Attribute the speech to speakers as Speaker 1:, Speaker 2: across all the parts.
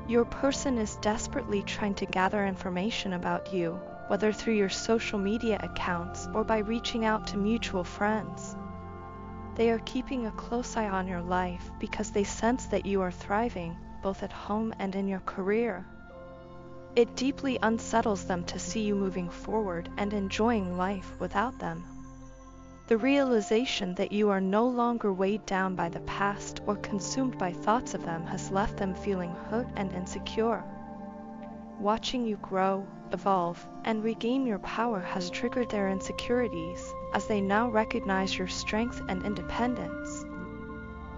Speaker 1: Your person is desperately trying to gather information about you, whether through your social media accounts or by reaching out to mutual friends. They are keeping a close eye on your life because they sense that you are thriving, both at home and in your career. It deeply unsettles them to see you moving forward and enjoying life without them. The realization that you are no longer weighed down by the past or consumed by thoughts of them has left them feeling hurt and insecure. Watching you grow, evolve, and regain your power has triggered their insecurities, as they now recognize your strength and independence.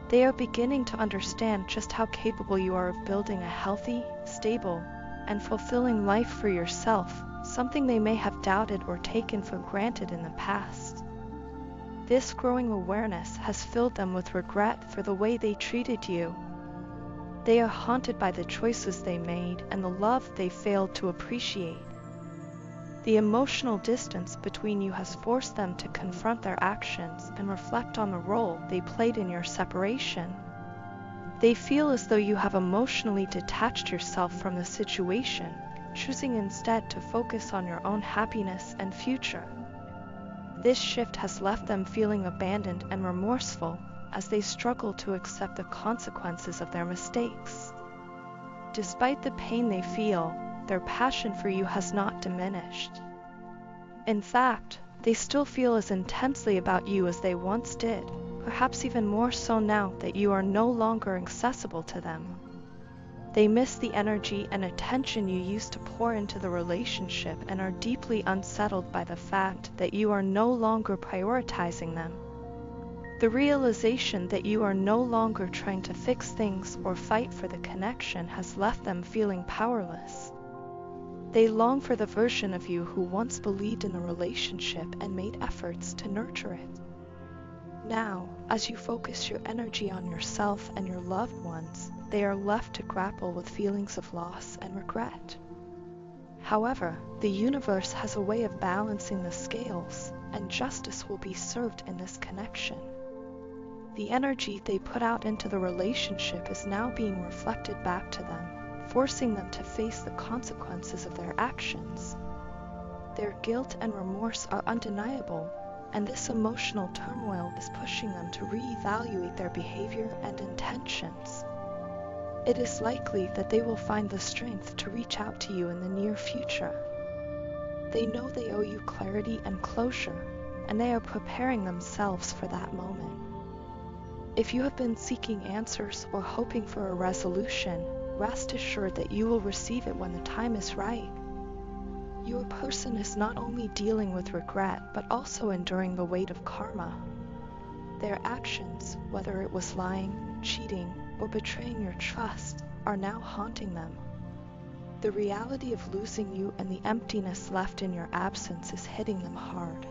Speaker 1: They are beginning to understand just how capable you are of building a healthy, stable, and fulfilling life for yourself, something they may have doubted or taken for granted in the past. This growing awareness has filled them with regret for the way they treated you. They are haunted by the choices they made and the love they failed to appreciate. The emotional distance between you has forced them to confront their actions and reflect on the role they played in your separation. They feel as though you have emotionally detached yourself from the situation, choosing instead to focus on your own happiness and future. This shift has left them feeling abandoned and remorseful, as they struggle to accept the consequences of their mistakes. Despite the pain they feel, their passion for you has not diminished. In fact, they still feel as intensely about you as they once did, perhaps even more so now that you are no longer accessible to them. They miss the energy and attention you used to pour into the relationship and are deeply unsettled by the fact that you are no longer prioritizing them. The realization that you are no longer trying to fix things or fight for the connection has left them feeling powerless. They long for the version of you who once believed in the relationship and made efforts to nurture it. Now, as you focus your energy on yourself and your loved ones, they are left to grapple with feelings of loss and regret. However, the universe has a way of balancing the scales, and justice will be served in this connection. The energy they put out into the relationship is now being reflected back to them, forcing them to face the consequences of their actions. Their guilt and remorse are undeniable, and this emotional turmoil is pushing them to reevaluate their behavior and intentions. It is likely that they will find the strength to reach out to you in the near future. They know they owe you clarity and closure, and they are preparing themselves for that moment. If you have been seeking answers or hoping for a resolution, rest assured that you will receive it when the time is right. Your person is not only dealing with regret, but also enduring the weight of karma. Their actions, whether it was lying, cheating, or betraying your trust, are now haunting them. The reality of losing you and the emptiness left in your absence is hitting them hard.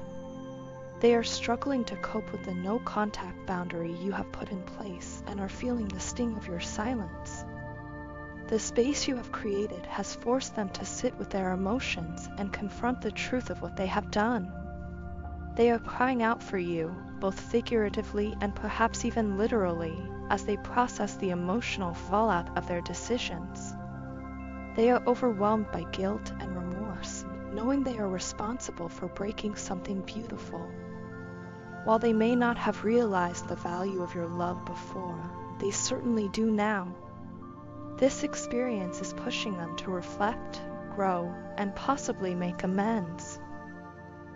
Speaker 1: They are struggling to cope with the no-contact boundary you have put in place and are feeling the sting of your silence. The space you have created has forced them to sit with their emotions and confront the truth of what they have done. They are crying out for you, both figuratively and perhaps even literally, as they process the emotional fallout of their decisions. They are overwhelmed by guilt and remorse, knowing they are responsible for breaking something beautiful. While they may not have realized the value of your love before, they certainly do now. This experience is pushing them to reflect, grow, and possibly make amends.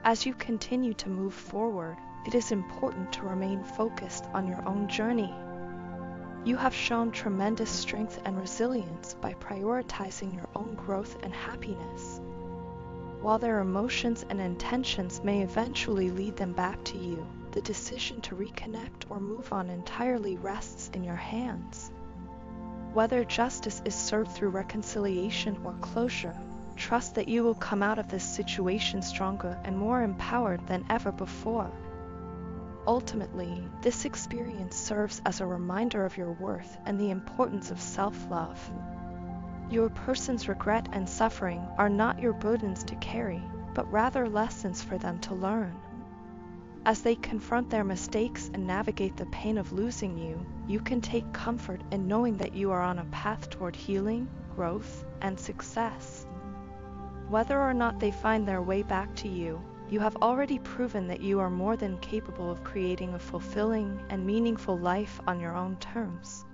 Speaker 1: As you continue to move forward, it is important to remain focused on your own journey. You have shown tremendous strength and resilience by prioritizing your own growth and happiness. While their emotions and intentions may eventually lead them back to you, the decision to reconnect or move on entirely rests in your hands. Whether justice is served through reconciliation or closure, trust that you will come out of this situation stronger and more empowered than ever before. Ultimately, this experience serves as a reminder of your worth and the importance of self-love. Your person's regret and suffering are not your burdens to carry, but rather lessons for them to learn. As they confront their mistakes and navigate the pain of losing you, you can take comfort in knowing that you are on a path toward healing, growth, and success. Whether or not they find their way back to you, you have already proven that you are more than capable of creating a fulfilling and meaningful life on your own terms.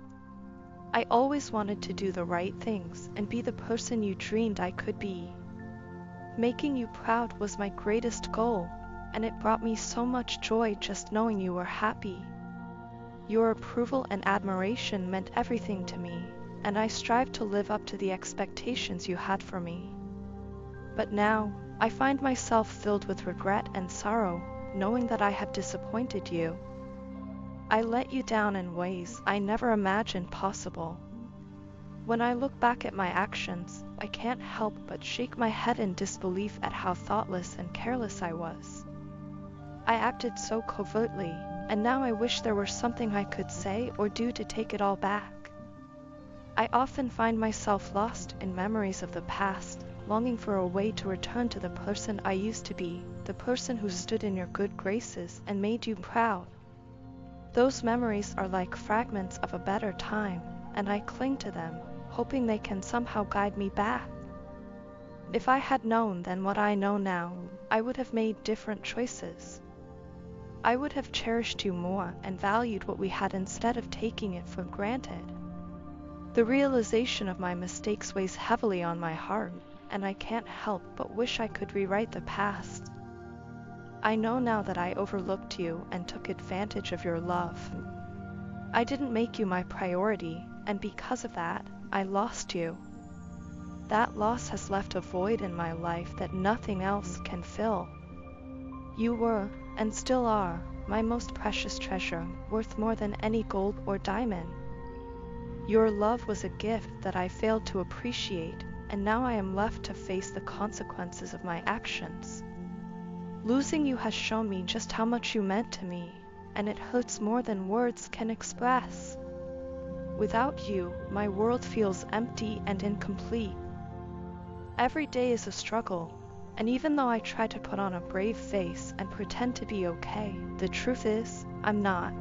Speaker 1: I always wanted to do the right things and be the person you dreamed I could be. Making you proud was my greatest goal, and it brought me so much joy just knowing you were happy. Your approval and admiration meant everything to me, and I strived to live up to the expectations you had for me. But now, I find myself filled with regret and sorrow, knowing that I have disappointed you. I let you down in ways I never imagined possible. When I look back at my actions, I can't help but shake my head in disbelief at how thoughtless and careless I was. I acted so covertly, and now I wish there were something I could say or do to take it all back. I often find myself lost in memories of the past, longing for a way to return to the person I used to be, the person who stood in your good graces and made you proud. Those memories are like fragments of a better time, and I cling to them, hoping they can somehow guide me back. If I had known then what I know now, I would have made different choices. I would have cherished you more and valued what we had instead of taking it for granted. The realization of my mistakes weighs heavily on my heart, and I can't help but wish I could rewrite the past. I know now that I overlooked you and took advantage of your love. I didn't make you my priority, and because of that, I lost you. That loss has left a void in my life that nothing else can fill. You were, and still are, my most precious treasure, worth more than any gold or diamond. Your love was a gift that I failed to appreciate, and now I am left to face the consequences of my actions. Losing you has shown me just how much you meant to me, and it hurts more than words can express. Without you, my world feels empty and incomplete. Every day is a struggle, and even though I try to put on a brave face and pretend to be okay, the truth is, I'm not.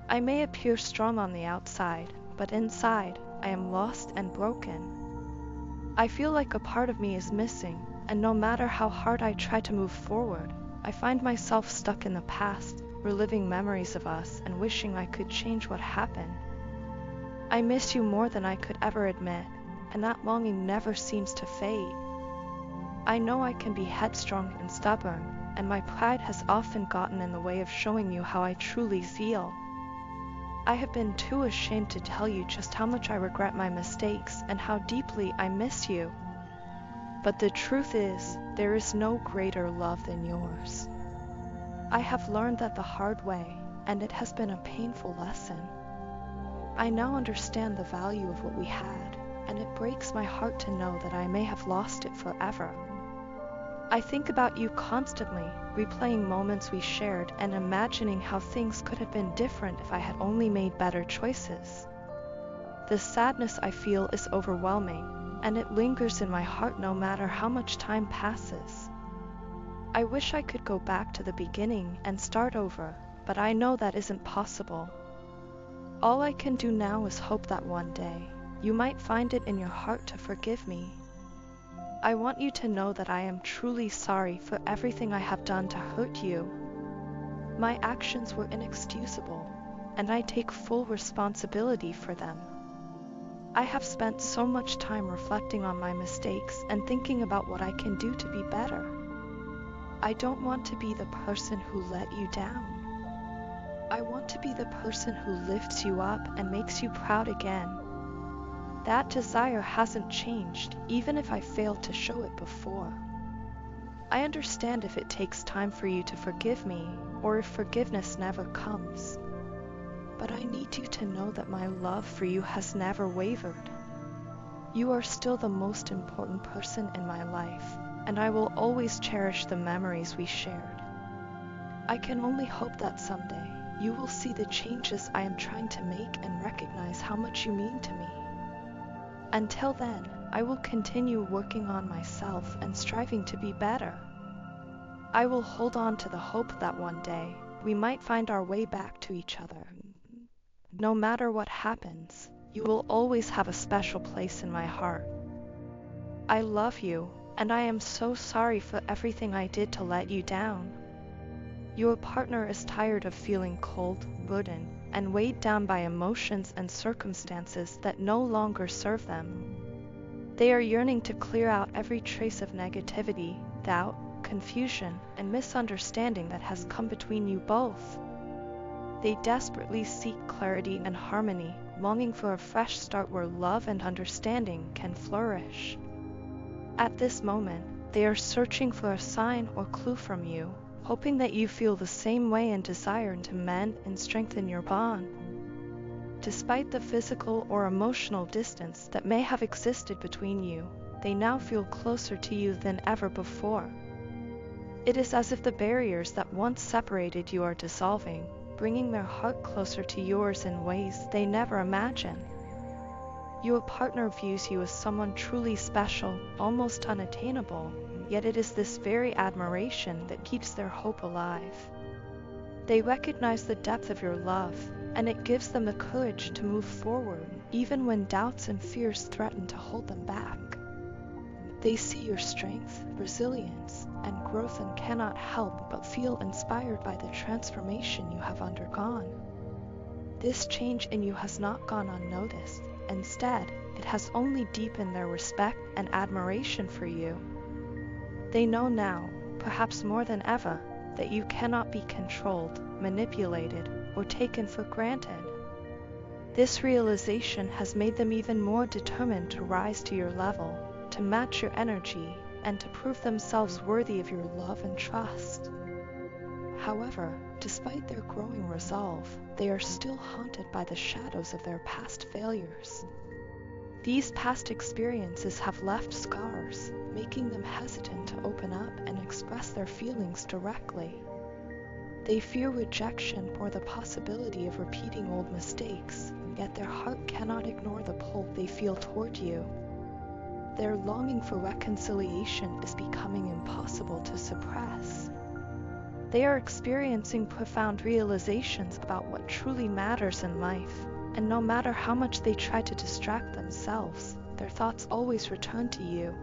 Speaker 1: I may appear strong on the outside, but inside, I am lost and broken. I feel like a part of me is missing, and no matter how hard I try to move forward, I find myself stuck in the past, reliving memories of us and wishing I could change what happened. I miss you more than I could ever admit, and that longing never seems to fade. I know I can be headstrong and stubborn, and my pride has often gotten in the way of showing you how I truly feel. I have been too ashamed to tell you just how much I regret my mistakes and how deeply I miss you. But the truth is, there is no greater love than yours. I have learned that the hard way, and it has been a painful lesson. I now understand the value of what we had, and it breaks my heart to know that I may have lost it forever. I think about you constantly, replaying moments we shared and imagining how things could have been different if I had only made better choices. The sadness I feel is overwhelming, and it lingers in my heart no matter how much time passes. I wish I could go back to the beginning and start over, but I know that isn't possible. All I can do now is hope that one day, you might find it in your heart to forgive me. I want you to know that I am truly sorry for everything I have done to hurt you. My actions were inexcusable, and I take full responsibility for them. I have spent so much time reflecting on my mistakes and thinking about what I can do to be better. I don't want to be the person who let you down. I want to be the person who lifts you up and makes you proud again. That desire hasn't changed, even if I failed to show it before. I understand if it takes time for you to forgive me, or if forgiveness never comes. But I need you to know that my love for you has never wavered. You are still the most important person in my life, and I will always cherish the memories we shared. I can only hope that someday you will see the changes I am trying to make and recognize how much you mean to me. Until then, I will continue working on myself and striving to be better. I will hold on to the hope that one day we might find our way back to each other. No matter what happens, You will always have a special place in my heart. I love you, and I am so sorry for everything I did to let you down. Your partner is tired of feeling cold, burdened, and weighed down by emotions and circumstances that no longer serve them. They are yearning to clear out every trace of negativity, doubt, confusion, and misunderstanding that has come between you both. They desperately seek clarity and harmony, longing for a fresh start where love and understanding can flourish. At this moment, they are searching for a sign or clue from you, hoping that you feel the same way and desire to mend and strengthen your bond. Despite the physical or emotional distance that may have existed between you, they now feel closer to you than ever before. It is as if the barriers that once separated you are dissolving, bringing their heart closer to yours in ways they never imagined. Your partner views you as someone truly special, almost unattainable, yet it is this very admiration that keeps their hope alive. They recognize the depth of your love, and it gives them the courage to move forward, even when doubts and fears threaten to hold them back. They see your strength, resilience, and growth and cannot help but feel inspired by the transformation you have undergone. This change in you has not gone unnoticed. Instead, it has only deepened their respect and admiration for you. They know now, perhaps more than ever, that you cannot be controlled, manipulated, or taken for granted. This realization has made them even more determined to rise to your level, to match your energy, and to prove themselves worthy of your love and trust. However, despite their growing resolve, they are still haunted by the shadows of their past failures. These past experiences have left scars, making them hesitant to open up and express their feelings directly. They fear rejection or the possibility of repeating old mistakes, yet their heart cannot ignore the pull they feel toward you. Their longing for reconciliation is becoming impossible to suppress. They are experiencing profound realizations about what truly matters in life, and no matter how much they try to distract themselves, their thoughts always return to you.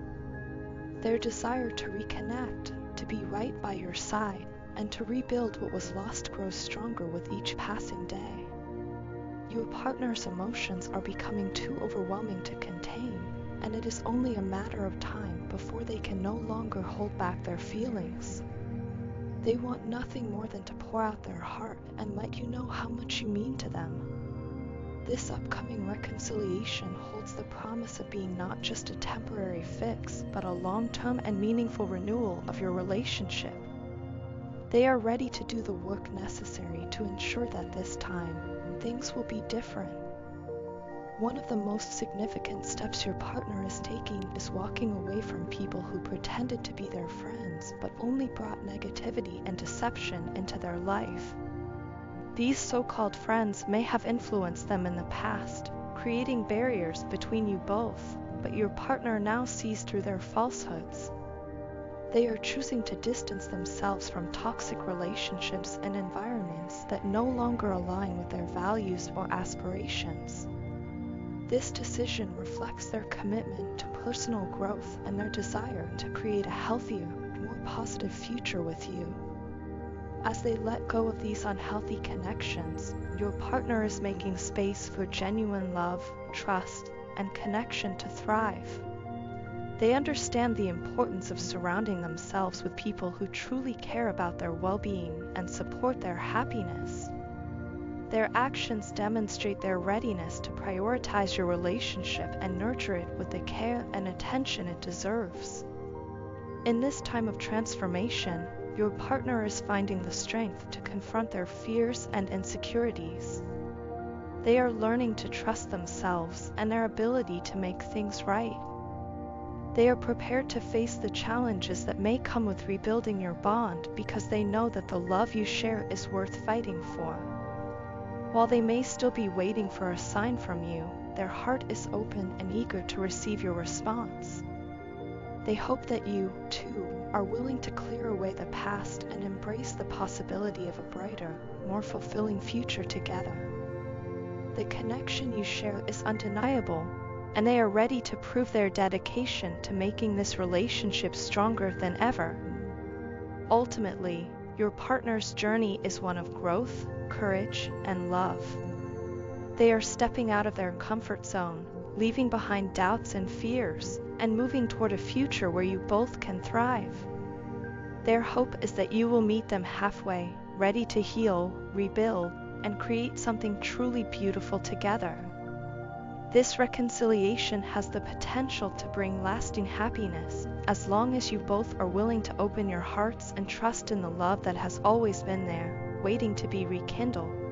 Speaker 1: Their desire to reconnect, to be right by your side, and to rebuild what was lost grows stronger with each passing day. Your partner's emotions are becoming too overwhelming to contain, and it is only a matter of time before they can no longer hold back their feelings. They want nothing more than to pour out their heart and let you know how much you mean to them. This upcoming reconciliation holds the promise of being not just a temporary fix, but a long-term and meaningful renewal of your relationship. They are ready to do the work necessary to ensure that this time, things will be different. One of the most significant steps your partner is taking is walking away from people who pretended to be their friends but only brought negativity and deception into their life. These so-called friends may have influenced them in the past, creating barriers between you both, but your partner now sees through their falsehoods. They are choosing to distance themselves from toxic relationships and environments that no longer align with their values or aspirations. This decision reflects their commitment to personal growth and their desire to create a healthier, more positive future with you. As they let go of these unhealthy connections, your partner is making space for genuine love, trust, and connection to thrive. They understand the importance of surrounding themselves with people who truly care about their well-being and support their happiness. Their actions demonstrate their readiness to prioritize your relationship and nurture it with the care and attention it deserves. In this time of transformation, your partner is finding the strength to confront their fears and insecurities. They are learning to trust themselves and their ability to make things right. They are prepared to face the challenges that may come with rebuilding your bond because they know that the love you share is worth fighting for. While they may still be waiting for a sign from you, their heart is open and eager to receive your response. They hope that you, too, are willing to clear away the past and embrace the possibility of a brighter, more fulfilling future together. The connection you share is undeniable, and they are ready to prove their dedication to making this relationship stronger than ever. Ultimately, your partner's journey is one of growth, courage, and love. They are stepping out of their comfort zone, leaving behind doubts and fears, and moving toward a future where you both can thrive. Their hope is that you will meet them halfway, ready to heal, rebuild, and create something truly beautiful together. This reconciliation has the potential to bring lasting happiness, as long as you both are willing to open your hearts and trust in the love that has always been there, waiting to be rekindled.